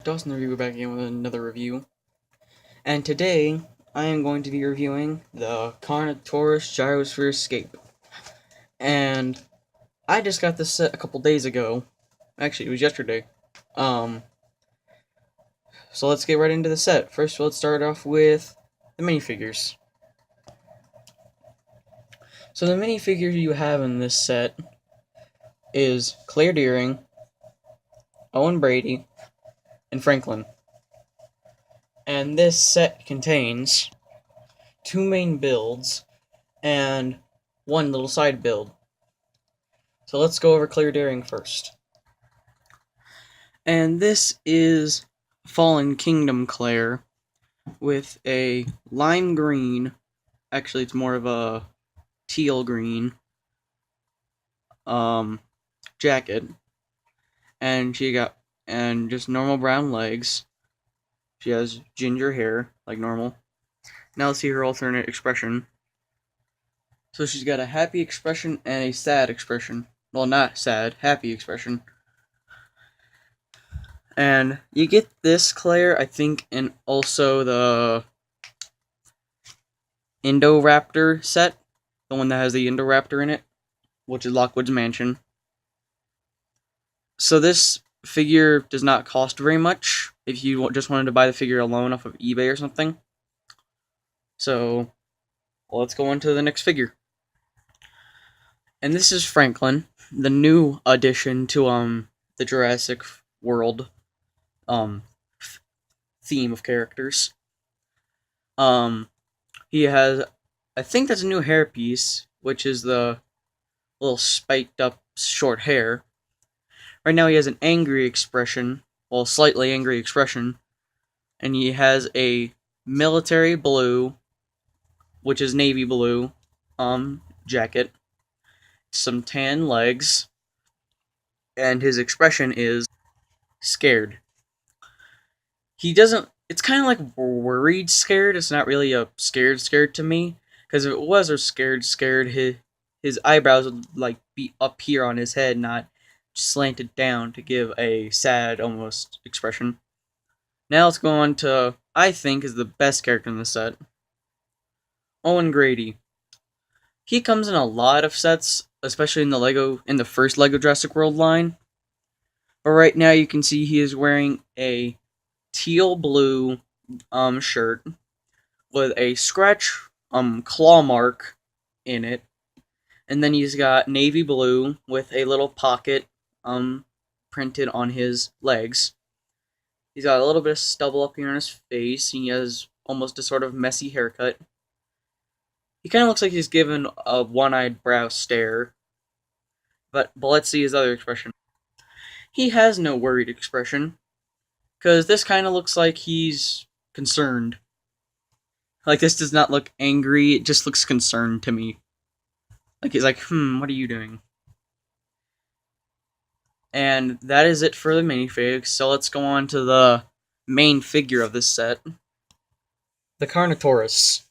Dawson the Reviewer back again with another review. And today, I am going to be reviewing the Carnotaurus Gyrosphere Escape. And I just got this set a couple days ago. Actually, it was yesterday. Um, so let's get right into the set. First, let's start off with the minifigures. So the minifigure you have in this set is Claire Dearing, Owen Brady, and Franklin. And this set contains two main builds and one little side build. So let's go over Claire Dearing first. And this is Fallen Kingdom Claire with a lime green, actually it's more of a teal green, jacket. And just normal brown legs. She has ginger hair, like normal. Now let's see her alternate expression. So she's got a happy expression and a sad expression. Well, not sad, happy expression. And you get this Claire, I think, in also the Indoraptor set. The one that has the Indoraptor in it, which is Lockwood's Mansion. So this figure does not cost very much if you just wanted to buy the figure alone off of eBay or something. So, let's go on to the next figure. And this is Franklin, the new addition to the Jurassic World theme of characters. He has, I think that's a new hairpiece, which is the little spiked up short hair. Right now he has an angry expression, well, slightly angry expression, and he has a military blue, which is navy blue, jacket, some tan legs, and his expression is scared. He doesn't, it's kind of like worried scared, it's not really a scared to me, because if it was a scared, his eyebrows would, like, be up here on his head, not slanted down to give a sad, almost, expression. Now let's go on to, I think, is the best character in the set. Owen Grady. He comes in a lot of sets, especially in the first Lego Jurassic World line. But right now you can see he is wearing a teal blue shirt with a scratch claw mark in it. And then he's got navy blue with a little pocket printed on his legs. He's got a little bit of stubble up here on his face. He has almost a sort of messy haircut. He kind of looks like he's given a one-eyed brow stare. But let's see his other expression. He has no worried expression, because this kind of looks like he's concerned. Like, this does not look angry, it just looks concerned to me. Like, he's like, what are you doing? And that is it for the minifigs, so let's go on to the main figure of this set. The Carnotaurus.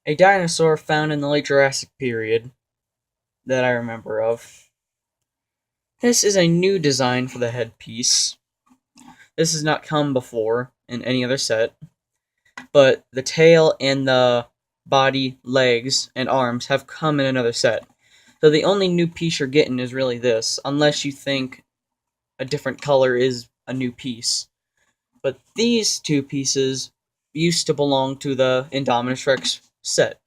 A dinosaur found in the late Jurassic period that I remember of. This is a new design for the headpiece. This has not come before in any other set, but the tail and the body, legs, and arms have come in another set. So the only new piece you're getting is really this, unless you think a different color is a new piece. But these two pieces used to belong to the Indominus Rex set,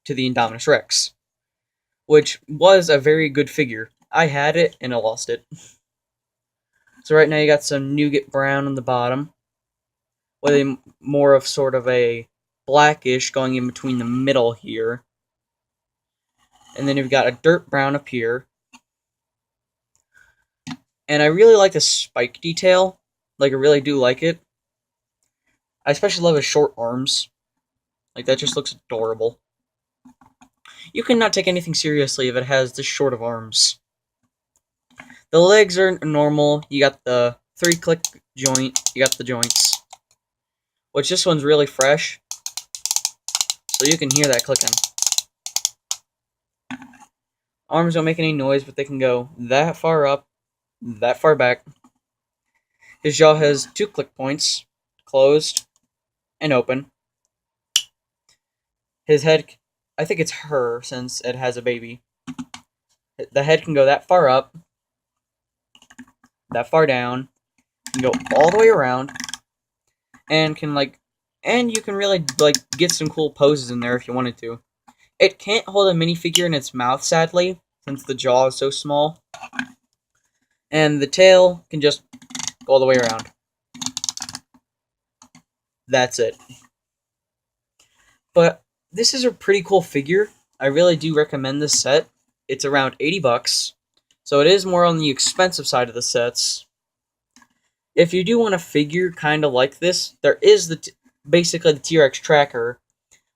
to the Indominus Rex, which was a very good figure. I had it, and I lost it. So right now you got some nougat brown on the bottom, with a more of sort of a blackish going in between the middle here. And then you've got a dirt brown up here. And I really like the spike detail. Like, I really do like it. I especially love his short arms. Like, that just looks adorable. You cannot take anything seriously if it has this short of arms. The legs are normal. You got the 3-click joint. You got the joints. Which this one's really fresh. So you can hear that clicking. Arms don't make any noise, but they can go that far up, that far back. His jaw has 2 click points, closed and open. His head, I think it's her since it has a baby. The head can go that far up, that far down, can go all the way around, and you can really get some cool poses in there if you wanted to. It can't hold a minifigure in its mouth, sadly, since the jaw is so small. And the tail can just go all the way around. That's it. But this is a pretty cool figure. I really do recommend this set. It's around 80 bucks, so it is more on the expensive side of the sets. If you do want a figure kind of like this, there is basically the T-Rex Tracker,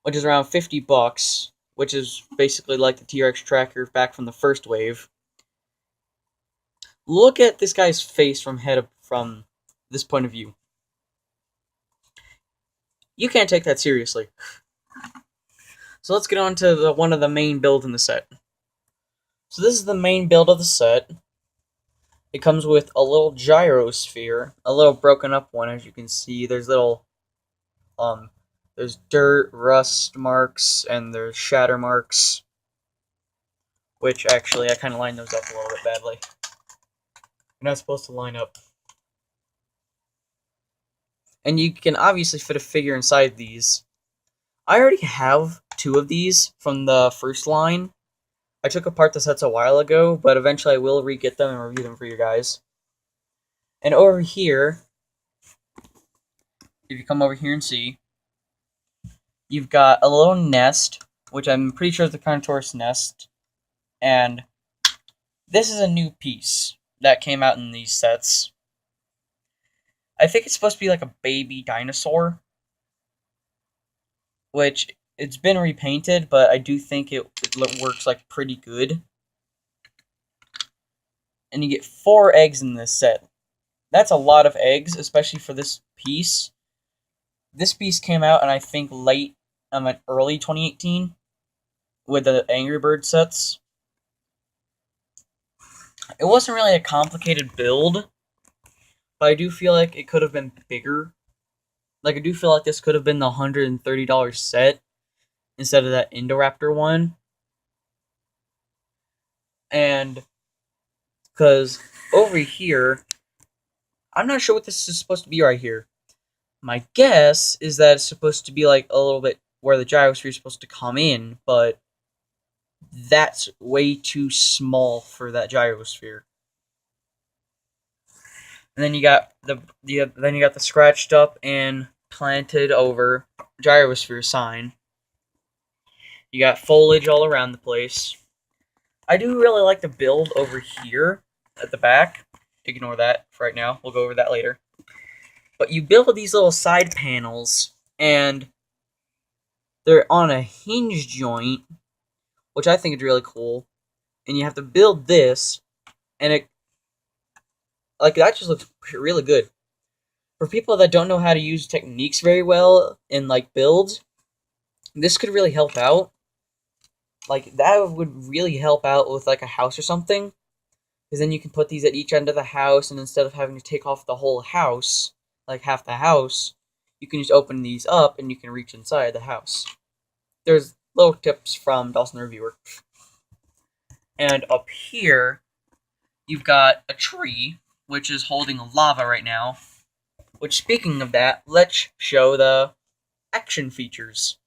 which is around 50 bucks, which is basically like the T-Rex Tracker back from the first wave. Look at this guy's face from this point of view. You can't take that seriously. So let's get on to one of the main builds in the set. So this is the main build of the set. It comes with a little gyrosphere, a little broken up one, as you can see. There's there's dirt, rust marks, and there's shatter marks. Which, actually, I kind of lined those up a little bit badly. You're not supposed to line up. And you can obviously fit a figure inside these. I already have 2 of these from the first line. I took apart the sets a while ago, but eventually I will re-get them and review them for you guys. And over here, if you come over here and see, you've got a little nest, which I'm pretty sure is the Carnotaurus nest. And this is a new piece that came out in these sets. I think it's supposed to be like a baby dinosaur, which it's been repainted, but I do think it works like pretty good. And you get 4 eggs in this set. That's a lot of eggs, especially for this piece. This piece came out in, I think, early 2018 with the Angry Birds sets. It wasn't really a complicated build, but I do feel like it could have been bigger. Like, I do feel like this could have been the $130 set instead of that Indoraptor one. And because over here, I'm not sure what this is supposed to be right here. My guess is that it's supposed to be like a little bit where the gyrosphere is supposed to come in, but that's way too small for that gyrosphere. And then you got the scratched up and planted over gyrosphere sign. You got foliage all around the place. I do really like the build over here at the back. Ignore that for right now. We'll go over that later. But you build these little side panels, and they're on a hinge joint, which I think is really cool. And you have to build this, and that just looks really good. For people that don't know how to use techniques very well in builds, this could really help out. That would really help out with a house or something, because then you can put these at each end of the house, and instead of having to take off the whole house, half the house, you can just open these up and you can reach inside the house. There's little tips from Dawson the Reviewer. And up here, you've got a tree, which is holding lava right now. Which, speaking of that, let's show the action features.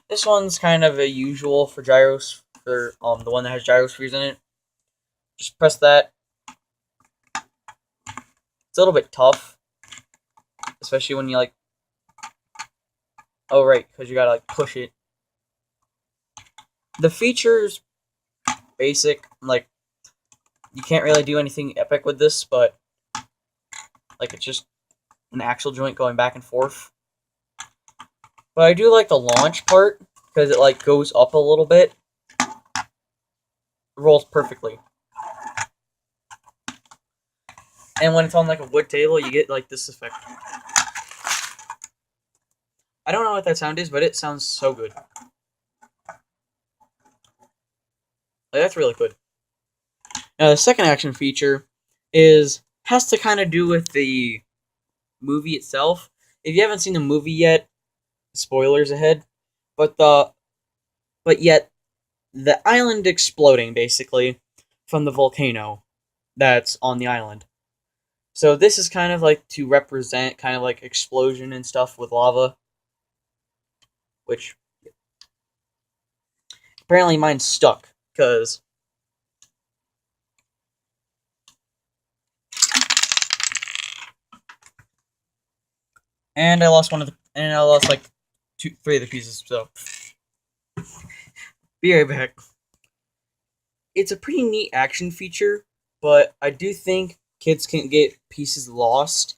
This one's kind of a usual for gyros, for the one that has gyrospheres in it. Just press that. It's a little bit tough, especially when you oh right, because you gotta push it. The features, basic. You can't really do anything epic with this, but it's just an axle joint going back and forth. But I do like the launch part, because it goes up a little bit. It rolls perfectly. And when it's on a wood table, you get this effect. I don't know what that sound is, but it sounds so good. That's really good. Now the second action feature is has to kind of do with the movie itself. If you haven't seen the movie yet, spoilers ahead. But yet the island exploding basically from the volcano that's on the island. So this is kind of like to represent kind of like explosion and stuff with lava, which apparently mine's stuck because and I lost like three of the pieces. So be right back. It's a pretty neat action feature, but I do think kids can get pieces lost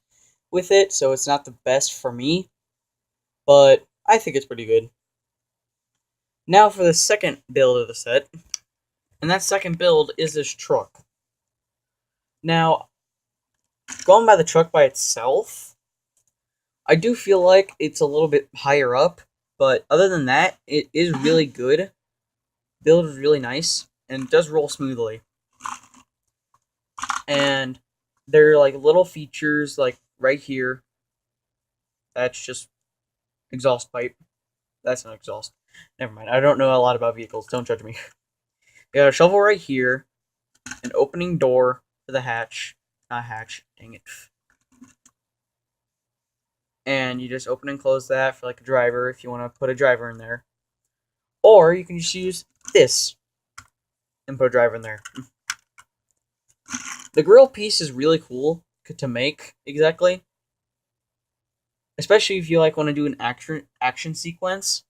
with it, so it's not the best for me, but I think it's pretty good. Now for the second build of the set, and that second build is this truck. Now, going by the truck by itself, I do feel like it's a little bit higher up, but other than that, it is really good. Build is really nice, and it does roll smoothly. And there are like little features like right here. That's just exhaust pipe. That's not exhaust. Never mind. I don't know a lot about vehicles. Don't judge me. You got a shovel right here. An opening door for the hatch. Not hatch. Dang it. And you just open and close that for like a driver if you want to put a driver in there. Or you can just use this and put a driver in there. The grill piece is really cool to make, exactly. Especially if you like want to do an action sequence.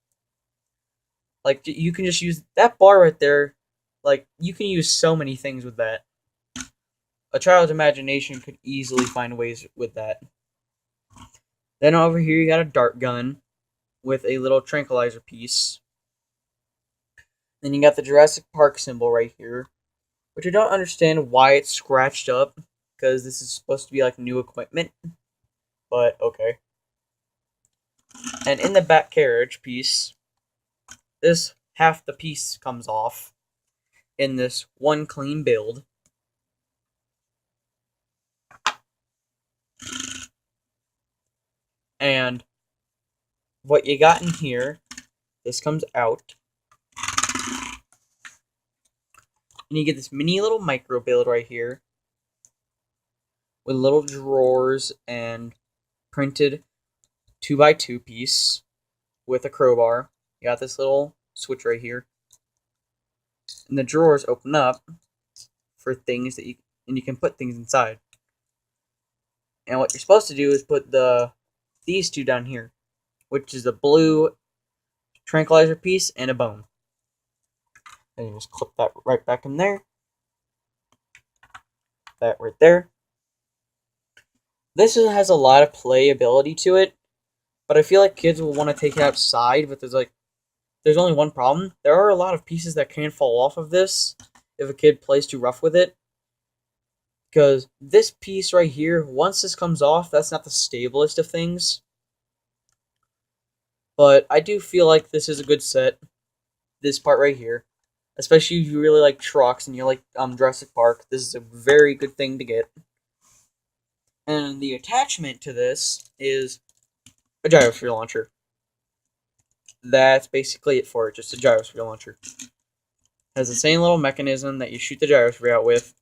Like, you can just use that bar right there. Like, you can use so many things with that. A child's imagination could easily find ways with that. Then over here you got a dart gun with a little tranquilizer piece. Then you got the Jurassic Park symbol right here, which I don't understand why it's scratched up, because this is supposed to be like new equipment, but okay. And in the back carriage piece, this half the piece comes off in this one clean build. And what you got in here, this comes out. And you get this mini little micro build right here with little drawers and printed 2x2 piece with a crowbar. You got this little switch right here. And the drawers open up for things that you can put things inside. And what you're supposed to do is put these two down here, which is a blue tranquilizer piece and a bone. And you just clip that right back in there. That right there. This has a lot of playability to it, but I feel like kids will want to take it outside, but there's only one problem. There are a lot of pieces that can fall off of this if a kid plays too rough with it. Because this piece right here, once this comes off, that's not the stablest of things. But I do feel like this is a good set. This part right here. Especially if you really like trucks and you like Jurassic Park, this is a very good thing to get. And the attachment to this is a gyrosphere launcher. That's basically it for it, just a gyrosphere launcher. Has the same little mechanism that you shoot the gyrosphere out with.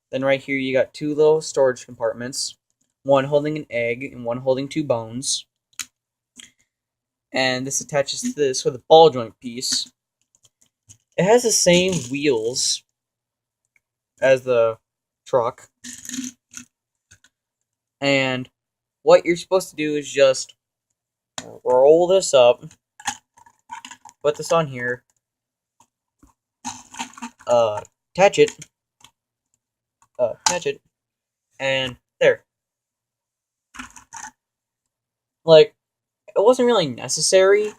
Then right here you got two little storage compartments. One holding an egg and one holding two bones. And this attaches to this with a ball joint piece. It has the same wheels as the truck. And what you're supposed to do is just roll this up, put this on here, attach it, and there. Like, it wasn't really necessary.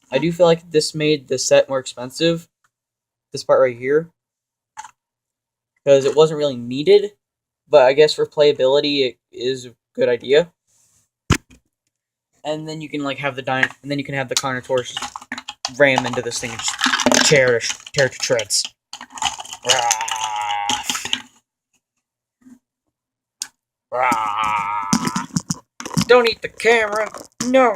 I do feel like this made the set more expensive. This part right here. Because it wasn't really needed. But I guess for playability, it is a good idea. And then you can like have the Carnotaurus ram into this thing and just tear it to shreds. Don't eat the camera. No.